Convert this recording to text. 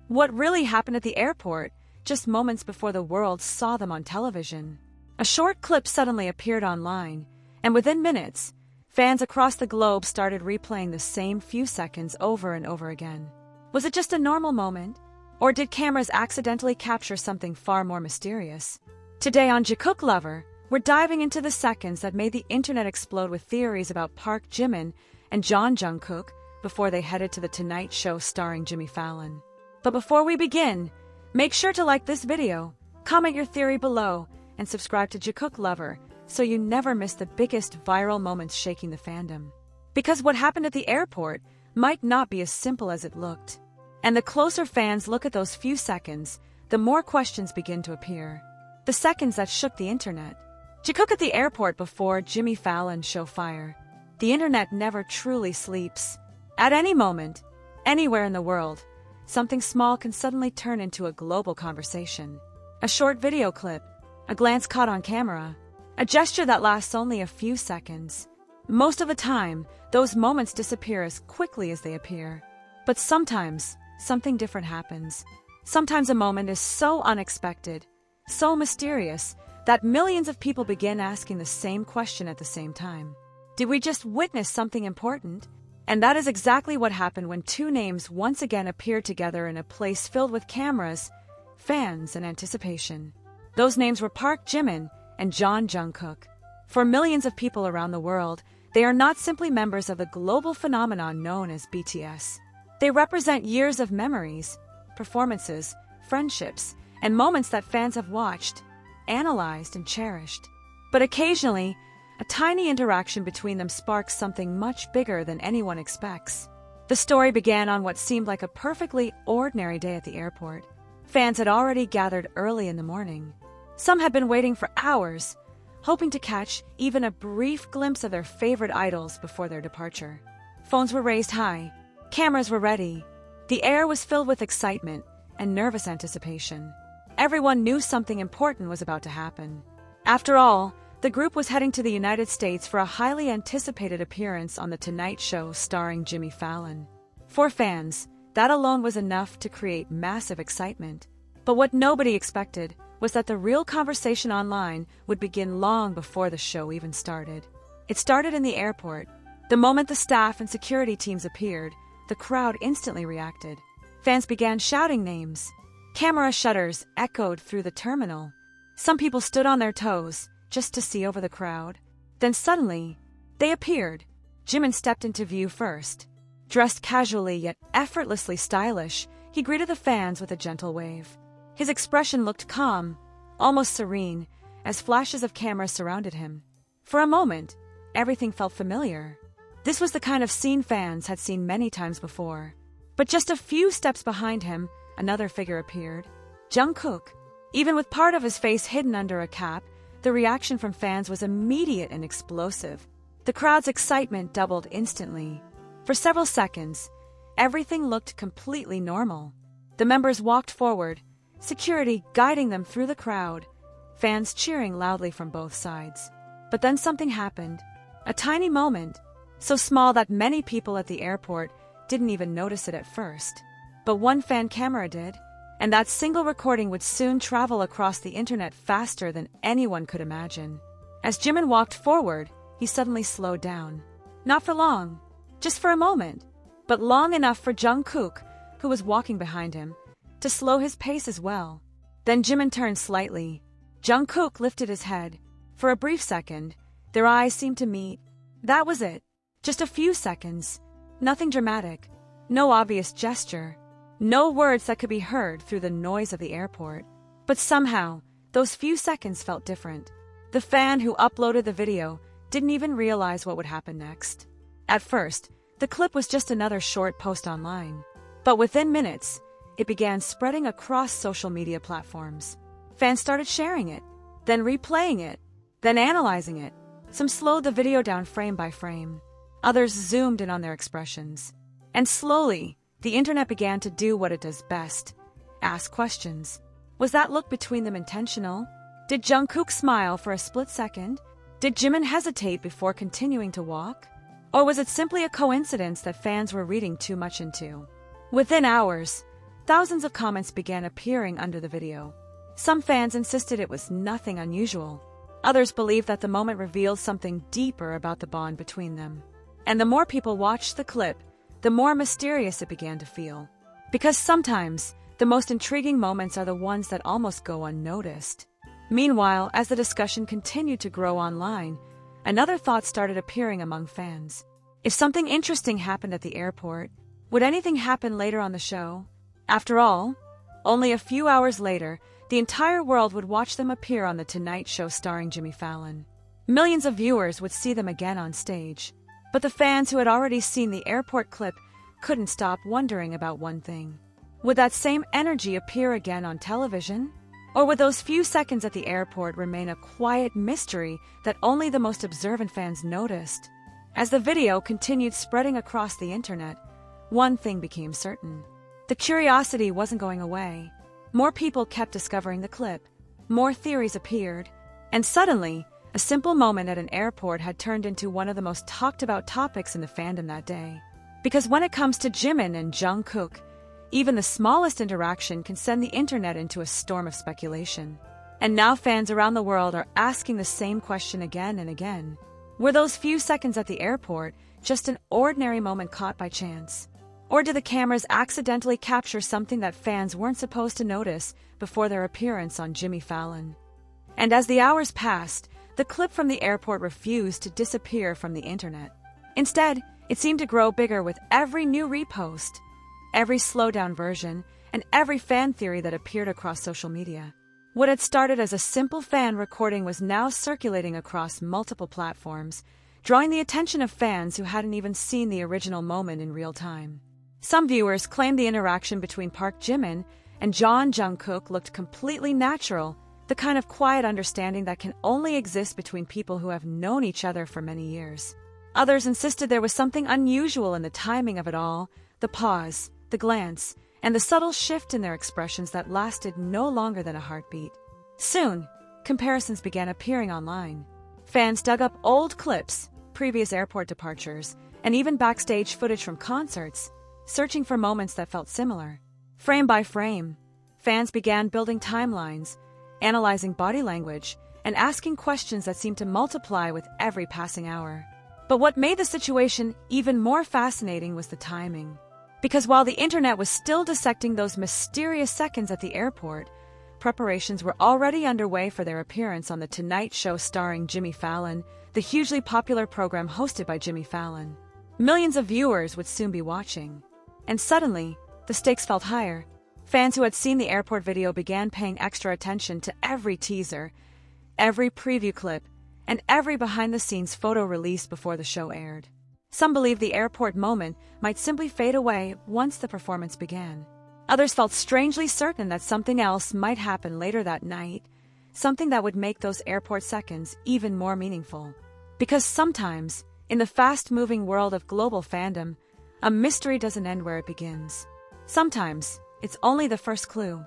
What really happened at the airport, just moments before the world saw them on television? A short clip suddenly appeared online, and within minutes, fans across the globe started replaying the same few seconds over and over again. Was it just a normal moment? Or did cameras accidentally capture something far more mysterious? Today on Jikook Lover, we're diving into the seconds that made the internet explode with theories about Park Jimin and Jeon Jungkook before they headed to the Tonight Show starring Jimmy Fallon. But before we begin, make sure to like this video, comment your theory below, and subscribe to Jikook Lover so you never miss the biggest viral moments shaking the fandom. Because what happened at the airport might not be as simple as it looked. And the closer fans look at those few seconds, the more questions begin to appear. The seconds that shook the internet. Jikook at the airport before Jimmy Fallon show fire. The internet never truly sleeps. At any moment, anywhere in the world, something small can suddenly turn into a global conversation. A short video clip, a glance caught on camera, a gesture that lasts only a few seconds. Most of the time, those moments disappear as quickly as they appear. But sometimes, something different happens. Sometimes a moment is so unexpected, so mysterious, that millions of people begin asking the same question at the same time. Did we just witness something important? And that is exactly what happened when two names once again appeared together in a place filled with cameras, fans, and anticipation. Those names were Park Jimin and Jeon Jungkook. For millions of people around the world, they are not simply members of the global phenomenon known as BTS. They represent years of memories, performances, friendships, and moments that fans have watched, analyzed, and cherished. But occasionally, a tiny interaction between them sparks something much bigger than anyone expects. The story began on what seemed like a perfectly ordinary day at the airport. Fans had already gathered early in the morning. Some had been waiting for hours, hoping to catch even a brief glimpse of their favorite idols before their departure. Phones were raised high, cameras were ready. The air was filled with excitement and nervous anticipation. Everyone knew something important was about to happen. After all, the group was heading to the United States for a highly anticipated appearance on The Tonight Show starring Jimmy Fallon. For fans, that alone was enough to create massive excitement. But what nobody expected was that the real conversation online would begin long before the show even started. It started in the airport. The moment the staff and security teams appeared, the crowd instantly reacted. Fans began shouting names. Camera shutters echoed through the terminal. Some people stood on their toes just to see over the crowd. Then suddenly, they appeared. Jimin stepped into view first. Dressed casually yet effortlessly stylish, he greeted the fans with a gentle wave. His expression looked calm, almost serene, as flashes of cameras surrounded him. For a moment, everything felt familiar. This was the kind of scene fans had seen many times before. But just a few steps behind him, another figure appeared. Jungkook. Even with part of his face hidden under a cap, the reaction from fans was immediate and explosive. The crowd's excitement doubled instantly. For several seconds, everything looked completely normal. The members walked forward, security guiding them through the crowd, fans cheering loudly from both sides. But then something happened. A tiny moment, so small that many people at the airport didn't even notice it at first. But one fan camera did. And that single recording would soon travel across the internet faster than anyone could imagine. As Jimin walked forward, he suddenly slowed down. Not for long, just for a moment, but long enough for Jungkook, who was walking behind him, to slow his pace as well. Then Jimin turned slightly. Jungkook lifted his head. For a brief second, their eyes seemed to meet. That was it. Just a few seconds. Nothing dramatic. No obvious gesture. No words that could be heard through the noise of the airport. But somehow, those few seconds felt different. The fan who uploaded the video didn't even realize what would happen next. At first, the clip was just another short post online. But within minutes, it began spreading across social media platforms. Fans started sharing it, then replaying it, then analyzing it. Some slowed the video down frame by frame. Others zoomed in on their expressions. And slowly, the internet began to do what it does best: ask questions. Was that look between them intentional? Did Jungkook smile for a split second? Did Jimin hesitate before continuing to walk? Or was it simply a coincidence that fans were reading too much into? Within hours, thousands of comments began appearing under the video. Some fans insisted it was nothing unusual. Others believed that the moment revealed something deeper about the bond between them. And the more people watched the clip, the more mysterious it began to feel. Because sometimes, the most intriguing moments are the ones that almost go unnoticed. Meanwhile, as the discussion continued to grow online, another thought started appearing among fans. If something interesting happened at the airport, would anything happen later on the show? After all, only a few hours later, the entire world would watch them appear on The Tonight Show starring Jimmy Fallon. Millions of viewers would see them again on stage. But the fans who had already seen the airport clip couldn't stop wondering about one thing. Would that same energy appear again on television? Or would those few seconds at the airport remain a quiet mystery that only the most observant fans noticed? As the video continued spreading across the internet, one thing became certain. The curiosity wasn't going away. More people kept discovering the clip. More theories appeared. And suddenly, a simple moment at an airport had turned into one of the most talked about topics in the fandom that day. Because when it comes to Jimin and Jungkook, even the smallest interaction can send the internet into a storm of speculation. And now fans around the world are asking the same question again and again. Were those few seconds at the airport just an ordinary moment caught by chance? Or did the cameras accidentally capture something that fans weren't supposed to notice before their appearance on Jimmy Fallon? And as the hours passed, the clip from the airport refused to disappear from the internet. Instead, it seemed to grow bigger with every new repost, every slowdown version, and every fan theory that appeared across social media. What had started as a simple fan recording was now circulating across multiple platforms, drawing the attention of fans who hadn't even seen the original moment in real time. Some viewers claimed the interaction between Park Jimin and Jeon Jungkook looked completely natural, the kind of quiet understanding that can only exist between people who have known each other for many years. Others insisted there was something unusual in the timing of it all, the pause, the glance, and the subtle shift in their expressions that lasted no longer than a heartbeat. Soon, comparisons began appearing online. Fans dug up old clips, previous airport departures, and even backstage footage from concerts, searching for moments that felt similar. Frame by frame, fans began building timelines, analyzing body language, and asking questions that seemed to multiply with every passing hour. But what made the situation even more fascinating was the timing. Because while the internet was still dissecting those mysterious seconds at the airport, preparations were already underway for their appearance on The Tonight Show starring Jimmy Fallon, the hugely popular program hosted by Jimmy Fallon. Millions of viewers would soon be watching. And suddenly, the stakes felt higher. Fans who had seen the airport video began paying extra attention to every teaser, every preview clip, and every behind-the-scenes photo released before the show aired. Some believed the airport moment might simply fade away once the performance began. Others felt strangely certain that something else might happen later that night, something that would make those airport seconds even more meaningful. Because sometimes, in the fast-moving world of global fandom, a mystery doesn't end where it begins. Sometimes, it's only the first clue.